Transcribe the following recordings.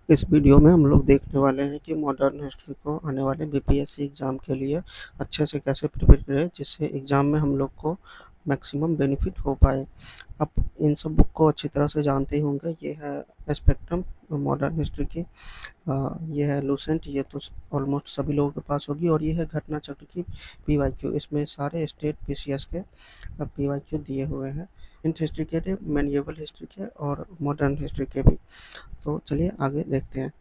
इस वीडियो में हम लोग देखने वाले हैं कि मॉडर्न हिस्ट्री को आने वाले बीपीएससी एग्ज़ाम के लिए अच्छे से कैसे प्रिपेयर करें जिससे एग्ज़ाम में हम लोग को मैक्सिमम बेनिफिट हो पाए। आप इन सब बुक को अच्छी तरह से जानते ही होंगे। ये है स्पेक्ट्रम मॉडर्न हिस्ट्री की, ये है लूसेंट, ये तो ऑलमोस्ट सभी लोगों के पास होगी, और ये है घटना चक्र की पीवाईक्यू। इसमें सारे स्टेट पीसीएस के पीवाईक्यू दिए हुए हैं, एंशिएंट हिस्ट्री के, मेडिएवल हिस्ट्री के और मॉडर्न हिस्ट्री के भी। तो चलिए आगे देखते हैं।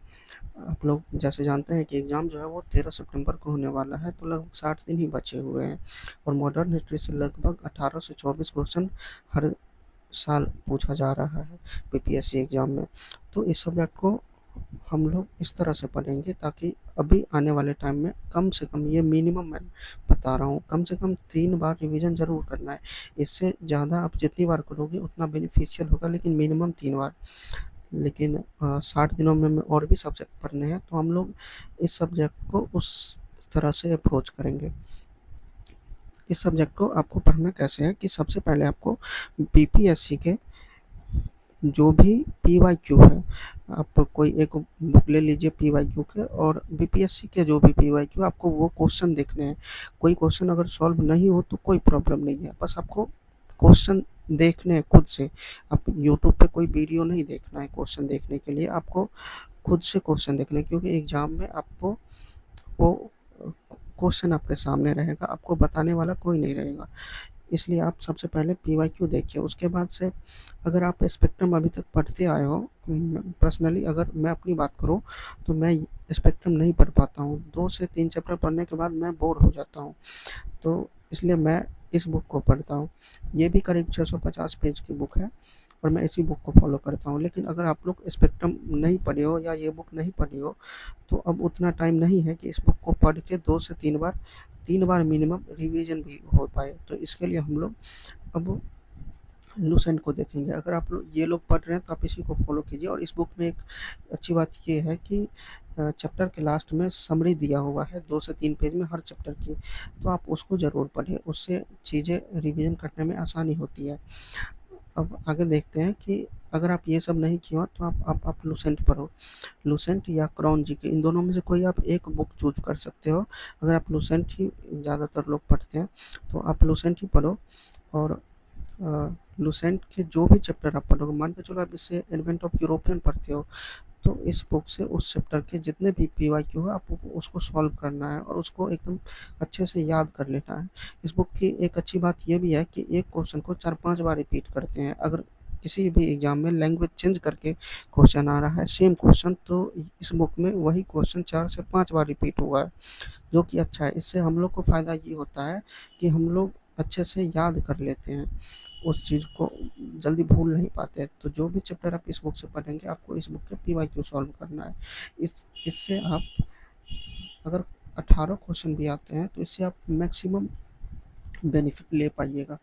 आप लोग जैसे जानते हैं कि एग्ज़ाम जो है वो 13 सितंबर को होने वाला है, तो लगभग 60 दिन ही बचे हुए हैं, और मॉडर्न हिस्ट्री से लगभग 18 से 24 क्वेश्चन हर साल पूछा जा रहा है बीपीएससी एग्ज़ाम में। तो इस सब्जेक्ट को हम लोग इस तरह से पढ़ेंगे ताकि अभी आने वाले टाइम में कम से कम, ये मिनिमम मैं बता रहा हूँ, कम से कम 3 बार रिवीजन ज़रूर करना है। इससे ज़्यादा आप जितनी बार करोगे उतना बेनिफिशियल होगा, लेकिन मिनिमम 3 बार। लेकिन 60 दिनों में हमें और भी सब्जेक्ट पढ़ने हैं, तो हम लोग इस सब्जेक्ट को उस तरह से अप्रोच करेंगे। इस सब्जेक्ट को आपको पढ़ना कैसे है कि सबसे पहले आपको बीपीएससी के जो भी पीवाईक्यू है, आप कोई एक बुक ले लीजिए पीवाईक्यू के, और बीपीएससी के जो भी पीवाईक्यू आपको वो क्वेश्चन देखने हैं। कोई क्वेश्चन अगर सॉल्व नहीं हो तो कोई प्रॉब्लम नहीं है, बस आपको क्वेश्चन देखने हैं खुद से। आप यूट्यूब पे कोई वीडियो नहीं देखना है क्वेश्चन देखने के लिए, आपको खुद से क्वेश्चन देखने हैं, क्योंकि एग्ज़ाम में आपको वो क्वेश्चन आपके सामने रहेगा, आपको बताने वाला कोई नहीं रहेगा। इसलिए आप सबसे पहले पीवाईक्यू देखिए। उसके बाद से अगर आप स्पेक्ट्रम अभी तक पढ़ते आए हो, पर्सनली अगर मैं अपनी बात करूँ तो मैं स्पेक्ट्रम नहीं पढ़ पाता हूँ। 2 से 3 चैप्टर पढ़ने के बाद मैं बोर हो जाता हूँ, तो इसलिए मैं इस बुक को पढ़ता हूँ। ये भी करीब 650 पेज की बुक है, और मैं इसी बुक को फॉलो करता हूँ। लेकिन अगर आप लोग स्पेक्ट्रम नहीं पढ़े हो या ये बुक नहीं पढ़ी हो, तो अब उतना टाइम नहीं है कि इस बुक को पढ़ के 2 से 3 बार मिनिमम रिवीजन भी हो पाए। तो इसके लिए हम लोग अब लूसेंट को देखेंगे। अगर आप लोग ये लोग पढ़ रहे हैं तो आप इसी को फॉलो कीजिए। और इस बुक में एक अच्छी बात ये है कि चैप्टर के लास्ट में समरी दिया हुआ है 2 से 3 पेज में हर चैप्टर की, तो आप उसको ज़रूर पढ़ें, उससे चीज़ें रिवीजन करने में आसानी होती है। अब आगे देखते हैं कि अगर आप ये सब नहीं किए हो तो आप लूसेंट पढ़ो। लूसेंट या क्राउन जीके, इन दोनों में से कोई आप एक बुक चूज़ कर सकते हो। अगर आप लूसेंट ही ज़्यादातर लोग पढ़ते हैं तो आप लूसेंट ही पढ़ो। और लूसेंट के जो भी चैप्टर आप पढ़ोगे, मान के चलो आप इससे एडवेंट ऑफ यूरोपियन पढ़ते हो, तो इस बुक से उस चैप्टर के जितने भी पीवाईक्यू है आपको उसको सॉल्व करना है और उसको एकदम अच्छे से याद कर लेना है। इस बुक की एक अच्छी बात ये भी है कि एक क्वेश्चन को 4-5 बार रिपीट करते हैं। अगर किसी भी एग्ज़ाम में लैंग्वेज चेंज करके क्वेश्चन आ रहा है सेम क्वेश्चन, तो इस बुक में वही क्वेश्चन 4 से 5 बार रिपीट हुआ है, जो कि अच्छा है। इससे हम लोग को फ़ायदा ये होता है कि हम लोग अच्छे से याद कर लेते हैं, उस चीज़ को जल्दी भूल नहीं पाते। तो जो भी चैप्टर आप इस बुक से पढ़ेंगे, आपको इस बुक के पीवाईक्यू सॉल्व करना है। इससे आप अगर 18 क्वेश्चन भी आते हैं तो इससे आप मैक्सिमम बेनिफिट ले पाइएगा।